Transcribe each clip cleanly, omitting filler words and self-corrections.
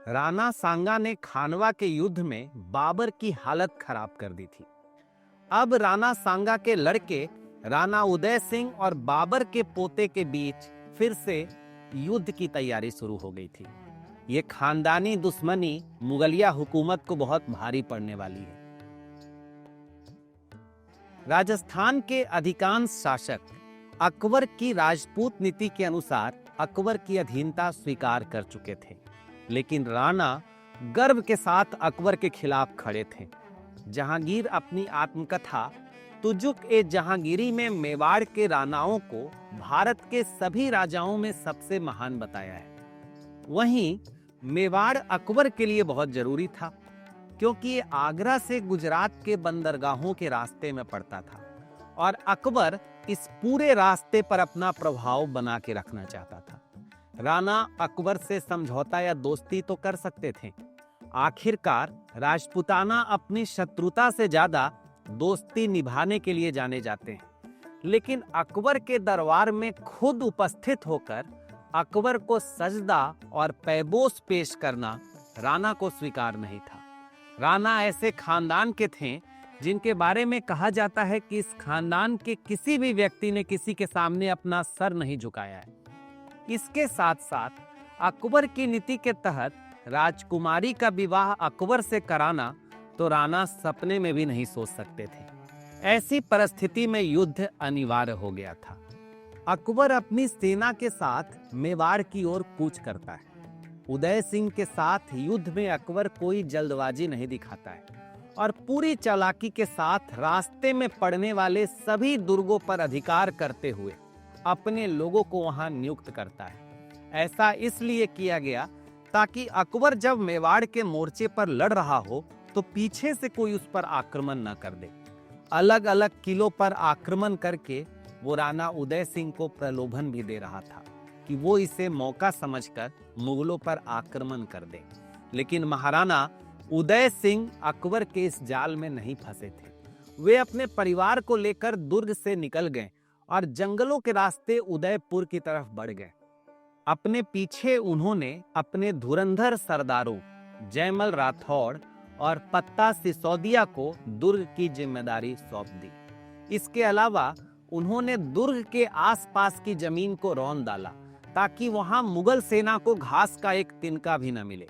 राणा सांगा ने खानवा के युद्ध में बाबर की हालत खराब कर दी थी। अब राणा सांगा के लड़के राणा उदय सिंह और बाबर के पोते के बीच फिर से युद्ध की तैयारी शुरू हो गई थी। ये खानदानी दुश्मनी मुगलिया हुकूमत को बहुत भारी पड़ने वाली है। राजस्थान के अधिकांश शासक अकबर की राजपूत नीति के अनुसार अकबर की अधीनता स्वीकार कर चुके थे, लेकिन राणा गर्व के साथ अकबर के खिलाफ खड़े थे। जहांगीर अपनी आत्मकथा तुजुक ए जहांगीरी में मेवाड़ के राणाओं को भारत के सभी राजाओं में सबसे महान बताया है। वहीं मेवाड़ अकबर के लिए बहुत जरूरी था, क्योंकि ये आगरा से गुजरात के बंदरगाहों के रास्ते में पड़ता था और अकबर इस पूरे रास्ते पर अपना प्रभाव बना के रखना चाहता था। राणा अकबर से समझौता या दोस्ती तो कर सकते थे। आखिरकार राजपूताना अपनी शत्रुता से ज्यादा दोस्ती निभाने के लिए जाने जाते हैं, लेकिन अकबर के दरबार में खुद उपस्थित होकर अकबर को सजदा और पैबोस पेश करना राणा को स्वीकार नहीं था। राणा ऐसे खानदान के थे जिनके बारे में कहा जाता है कि इस खानदान के किसी भी व्यक्ति ने किसी के सामने अपना सर नहीं झुकाया है। इसके साथ साथ अकबर की नीति के तहत राजकुमारी का विवाह अकबर से कराना तो राणा सपने में भी नहीं सोच सकते थे। ऐसी परिस्थिति में युद्ध अनिवार्य हो गया था। अकबर अपनी सेना के साथ मेवाड़ की ओर कूच करता है। उदय सिंह के साथ युद्ध में अकबर कोई जल्दबाजी नहीं दिखाता है और पूरी चालाकी के साथ रास्ते में पड़ने वाले सभी दुर्गों पर अधिकार करते हुए अपने लोगों को वहां नियुक्त करता है। ऐसा इसलिए किया गया ताकि अकबर जब मेवाड़ के मोर्चे पर लड़ रहा हो तो पीछे से कोई उस पर आक्रमण न कर दे। अलग अलग किलों पर आक्रमण करके वो राणा उदय सिंह को प्रलोभन भी दे रहा था कि वो इसे मौका समझकर मुगलों पर आक्रमण कर दे। लेकिन महाराणा उदय सिंह अकबर के इस जाल में नहीं फंसे थे। वे अपने परिवार को लेकर दुर्ग से निकल गए और जंगलों के रास्ते उदयपुर की तरफ बढ़ गए। अपने पीछे उन्होंने अपने धुरंधर सरदारों जयमल राठौड़ और पत्ता सिसोदिया को दुर्ग की जिम्मेदारी सौंप दी। इसके अलावा उन्होंने दुर्ग के आसपास की जमीन को रौंद डाला ताकि वहां मुगल सेना को घास का एक तिनका भी न मिले।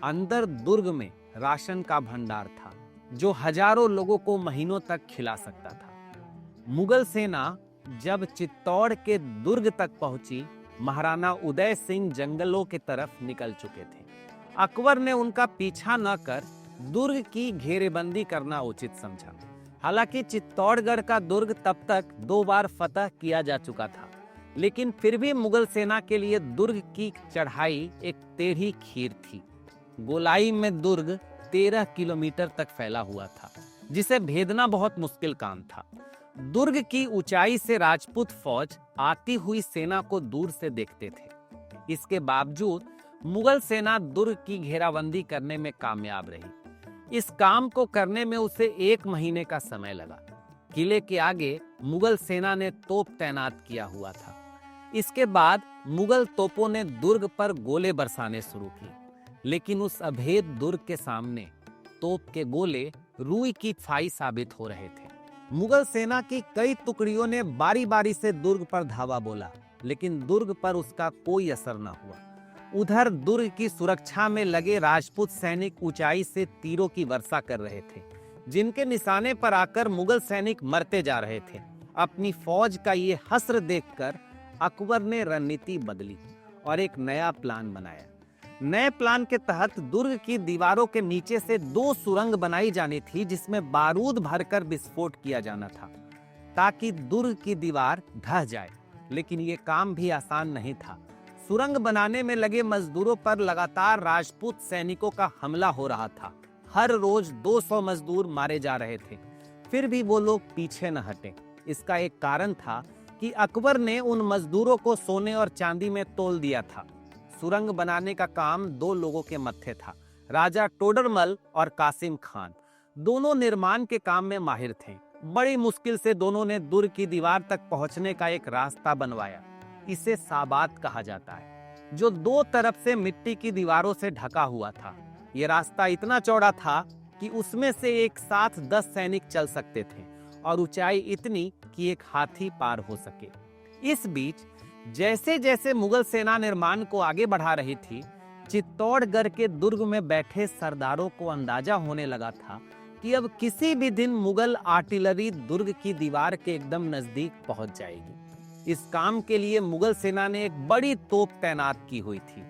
अंदर दुर्ग में राशन का भंडार था जो हजारों लोगों को महीनों तक खिला सकता था। मुगल सेना जब चित्तौड़ के दुर्ग तक पहुंची, महाराणा उदय सिंह जंगलों की तरफ निकल चुके थे। अकबर ने उनका पीछा न कर दुर्ग की घेरेबंदी करना उचित समझा। हालांकि चित्तौड़गढ़ का दुर्ग तब तक 2 बार फतह किया जा चुका था, लेकिन फिर भी मुगल सेना के लिए दुर्ग की चढ़ाई एक टेढ़ी खीर थी। गोलाई में दुर्ग 13 किलोमीटर तक फैला हुआ था, जिसे भेदना बहुत मुश्किल काम था। दुर्ग की ऊंचाई से राजपूत फौज आती हुई सेना को दूर से देखते थे। इसके बावजूद मुगल सेना दुर्ग की घेराबंदी करने में कामयाब रही। इस काम को करने में उसे 1 महीने का समय लगा। किले के आगे मुगल सेना ने तोप तैनात किया हुआ था। इसके बाद मुगल तोपों ने दुर्ग पर गोले बरसाने शुरू किए, लेकिन उस अभेद दुर्ग के सामने तोप के गोले रुई की फाई साबित हो रहे थे। मुगल सेना की कई टुकड़ियों ने बारी बारी से दुर्ग पर धावा बोला, लेकिन दुर्ग पर उसका कोई असर न हुआ। उधर दुर्ग की सुरक्षा में लगे राजपूत सैनिक ऊंचाई से तीरों की वर्षा कर रहे थे, जिनके निशाने पर आकर मुगल सैनिक मरते जा रहे थे। अपनी फौज का ये हस्र देखकर अकबर ने रणनीति बदली और एक नया प्लान बनाया। नए प्लान के तहत दुर्ग की दीवारों के नीचे से 2 सुरंग बनाई जानी थी, जिसमें बारूद भरकर विस्फोट किया जाना था ताकि दुर्ग की दीवार ढह जाए। लेकिन ये काम भी आसान नहीं था। सुरंग बनाने में लगे मजदूरों पर लगातार राजपूत सैनिकों का हमला हो रहा था। हर रोज 200 मजदूर मारे जा रहे थे, फिर भी वो लोग पीछे न हटे। इसका एक कारण था कि अकबर ने उन मजदूरों को सोने और चांदी में तोल दिया था। सुरंग बनाने का काम 2 लोगों के मत्थे था, राजा टोडरमल और कासिम खान। दोनों निर्माण के काम में माहिर थे। बड़ी मुश्किल से दोनों ने दुर्ग की दीवार तक पहुंचने का एक रास्ता बनवाया। इसे साबात कहा जाता है। जो दो तरफ से मिट्टी की दीवारों से ढका हुआ था। ये रास्ता इतना चौड़ा था कि उसमें से एक साथ 10 सैनिक चल सकते थे और ऊंचाई इतनी कि एक हाथी पार हो सके। इस बीच जैसे जैसे मुगल सेना निर्माण को आगे बढ़ा रही थी, चित्तौड़गढ़ के दुर्ग में बैठे सरदारों को अंदाजा होने लगा था कि अब किसी भी दिन मुगल आर्टिलरी दुर्ग की दीवार के एकदम नजदीक पहुंच जाएगी। इस काम के लिए मुगल सेना ने एक बड़ी तोप तैनात की हुई थी।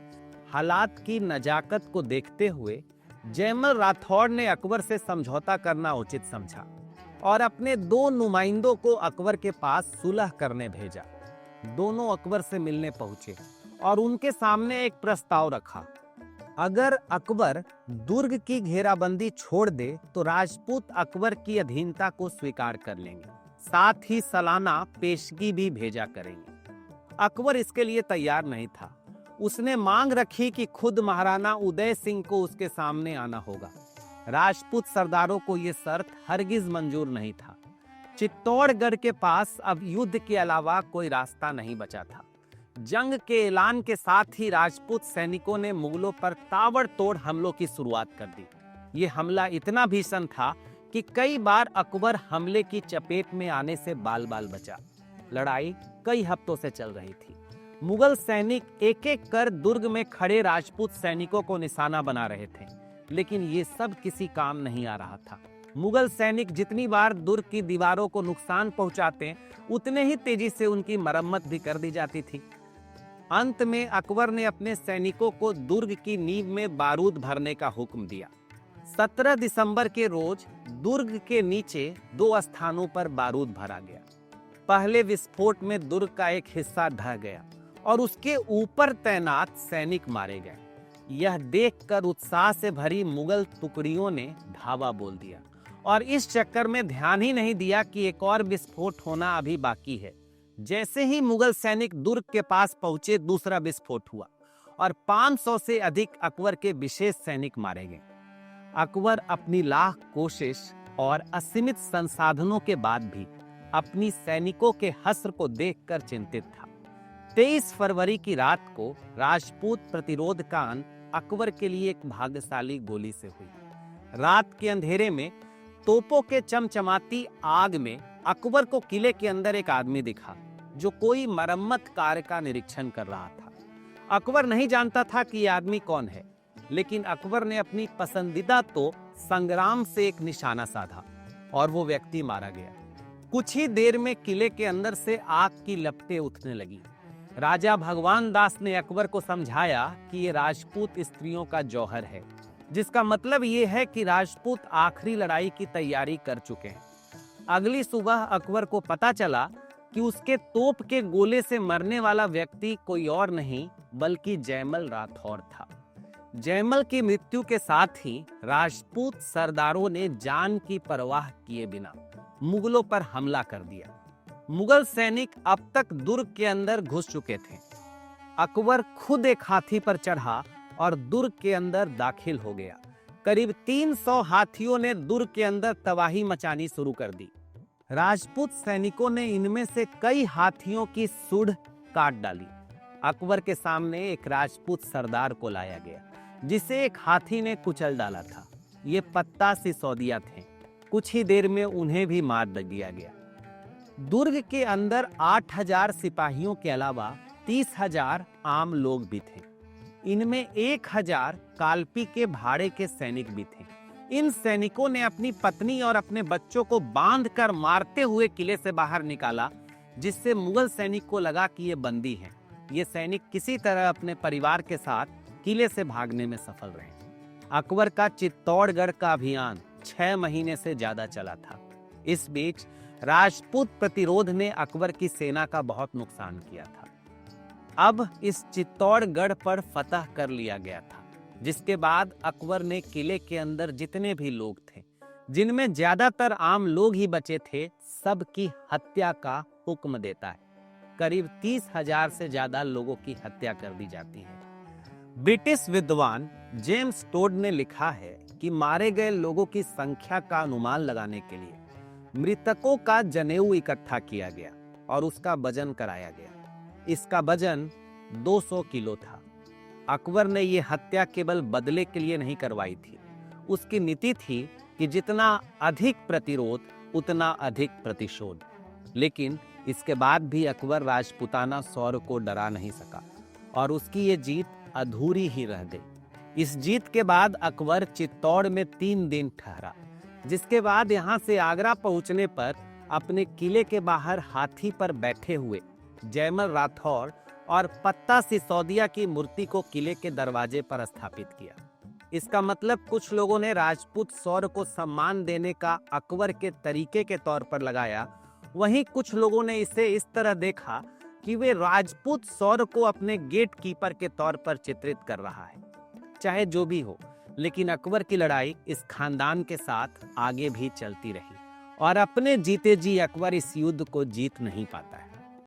हालात की नजाकत को देखते हुए जयमल राठौड़ ने अकबर से समझौता करना उचित समझा और अपने 2 नुमाइंदों को अकबर के पास सुलह करने भेजा। दोनों अकबर से मिलने पहुंचे और उनके सामने एक प्रस्ताव रखा। अगर अकबर दुर्ग की घेराबंदी छोड़ दे तो राजपूत अकबर की अधीनता को स्वीकार कर लेंगे, साथ ही सालाना पेशगी भी भेजा करेंगे। अकबर इसके लिए तैयार नहीं था। उसने मांग रखी कि खुद महाराणा उदय सिंह को उसके सामने आना होगा। राजपूत सरदारों को यह शर्त हरगिज मंजूर नहीं था। चित्तौड़गढ़ के पास अब युद्ध के अलावा कोई रास्ता नहीं बचा था। जंग के ऐलान के साथ ही राजपूत सैनिकों ने मुगलों पर ताबड़तोड़ हमलों की शुरुआत कर दी। ये हमला इतना भीषण था कि कई बार अकबर हमले की चपेट में आने से बाल बाल बचा। लड़ाई कई हफ्तों से चल रही थी। मुगल सैनिक एक एक कर दुर्ग में खड़े राजपूत सैनिकों को निशाना बना रहे थे, लेकिन ये सब किसी काम नहीं आ रहा था। मुगल सैनिक जितनी बार दुर्ग की दीवारों को नुकसान पहुंचाते, उतने ही तेजी से उनकी मरम्मत भी कर दी जाती थी। अंत में अकबर ने अपने सैनिकों को दुर्ग की नींव में बारूद भरने का हुक्म दिया। 17 दिसंबर के रोज दुर्ग के नीचे 2 स्थानों पर बारूद भरा गया। पहले विस्फोट में दुर्ग का एक हिस्सा ढह गया और उसके ऊपर तैनात सैनिक मारे गए। यह देखकर उत्साह से भरी मुगल टुकड़ियों ने धावा बोल दिया और इस चक्कर में ध्यान ही नहीं दिया कि एक और विस्फोट होना अभी बाकी है। जैसे ही मुगल सैनिक दुर्ग के पास पहुंचे, दूसरा विस्फोट हुआ और 500 से अधिक अकबर के विशेष सैनिक मारे गए। अकबर अपनी लाख कोशिश और असीमित संसाधनों के बाद भी अपनी सैनिकों के हश्र को देखकर चिंतित था। 23 फरवरी की रात को राजपूत प्रतिरोध का अंत अकबर के लिए एक भाग्यशाली गोली से हुई। रात के अंधेरे में तोपों के चमचमाती आग में अकबर को किले के अंदर एक आदमी दिखा जो कोई मरम्मत कार्य का निरीक्षण कर रहा था। अकबर नहीं जानता था कि यह आदमी कौन है, लेकिन अकबर ने अपनी पसंदीदा तो संग्राम से एक निशाना साधा और वो व्यक्ति मारा गया। कुछ ही देर में किले के अंदर से आग की लपटें उठने लगी। राजा भगवान दास ने अकबर को समझाया कि ये राजपूत स्त्रियों का जौहर है, जिसका मतलब ये है कि राजपूत आखिरी लड़ाई की तैयारी कर चुके हैं। अगली सुबह अकबर को पता चला कि उसके तोप के गोले से मरने वाला व्यक्ति कोई और नहीं बल्कि जयमल राठौड़ था। जयमल की मृत्यु के साथ ही राजपूत सरदारों ने जान की परवाह किए बिना मुगलों पर हमला कर दिया। मुगल सैनिक अब तक दुर्ग के अंदर घुस चुके थे। अकबर खुद एक हाथी पर चढ़ा और दुर्ग के अंदर दाखिल हो गया। करीब 300 हाथियों ने दुर्ग के अंदर तबाही मचानी शुरू कर दी। राजपूत सैनिकों ने इनमें से कई हाथियों की सूंड काट डाली। अकबर के सामने एक राजपूत सरदार को लाया गया, जिसे एक हाथी ने कुचल डाला था। ये पत्ता सिसोदिया थे। कुछ ही देर में उन्हें भी मार दिया गया। दुर्ग के अंदर 8000 सिपाहियों के अलावा 30,000 आम लोग भी थे। इनमें 1000 कालपी के भाड़े के सैनिक भी थे। इन सैनिकों ने अपनी पत्नी और अपने बच्चों को बांधकर मारते हुए किले से बाहर निकाला, जिससे मुगल सैनिक को लगा कि ये बंदी हैं। ये सैनिक किसी तरह अपने परिवार के साथ किले से भागने में सफल रहे। अकबर का चित्तौड़गढ़ का अभियान 6 महीने से ज्यादा चला था। इस बीच राजपूत प्रतिरोध ने अकबर की सेना का बहुत नुकसान किया था। अब इस चित्तौड़गढ़ पर फतह कर लिया गया था, जिसके बाद अकबर ने किले के अंदर जितने भी लोग थे, जिनमें ज्यादातर आम लोग ही बचे थे, सबकी हत्या का हुक्म देता है। करीब 30,000 से ज्यादा लोगों की हत्या कर दी जाती है। ब्रिटिश विद्वान जेम्स टोड ने लिखा है कि मारे गए लोगों की संख्या का अनुमान लगाने के लिए मृतकों का जनेऊ इकट्ठा किया गया और उसका वजन कराया गया। इसका वजन 200 किलो था। अकबर ने ये हत्या केवल बदले के लिए नहीं करवाई थी। उसकी नीति थी कि जितना अधिक प्रतिरोध उतना अधिक प्रतिशोध। लेकिन इसके बाद भी अकबर राजपूताना सौर को डरा नहीं सका और उसकी ये जीत अधूरी ही रह गई। इस जीत के बाद अकबर चित्तौड़ में 3 दिन ठहरा, जिसके बाद यहाँ से आगरा पहुंचने पर अपने किले के बाहर हाथी पर बैठे हुए जयमल राठौर और पत्ता सिसोदिया की मूर्ति को किले के दरवाजे पर स्थापित किया। इसका मतलब कुछ लोगों ने राजपूत सौर को सम्मान देने का अकबर के तरीके के तौर पर लगाया, वहीं कुछ लोगों ने इसे इस तरह देखा कि वे राजपूत सौर को अपने गेट कीपर के तौर पर चित्रित कर रहा है। चाहे जो भी हो, लेकिन अकबर की लड़ाई इस खानदान के साथ आगे भी चलती रही और अपने जीते जी अकबर इस युद्ध को जीत नहीं पाता है।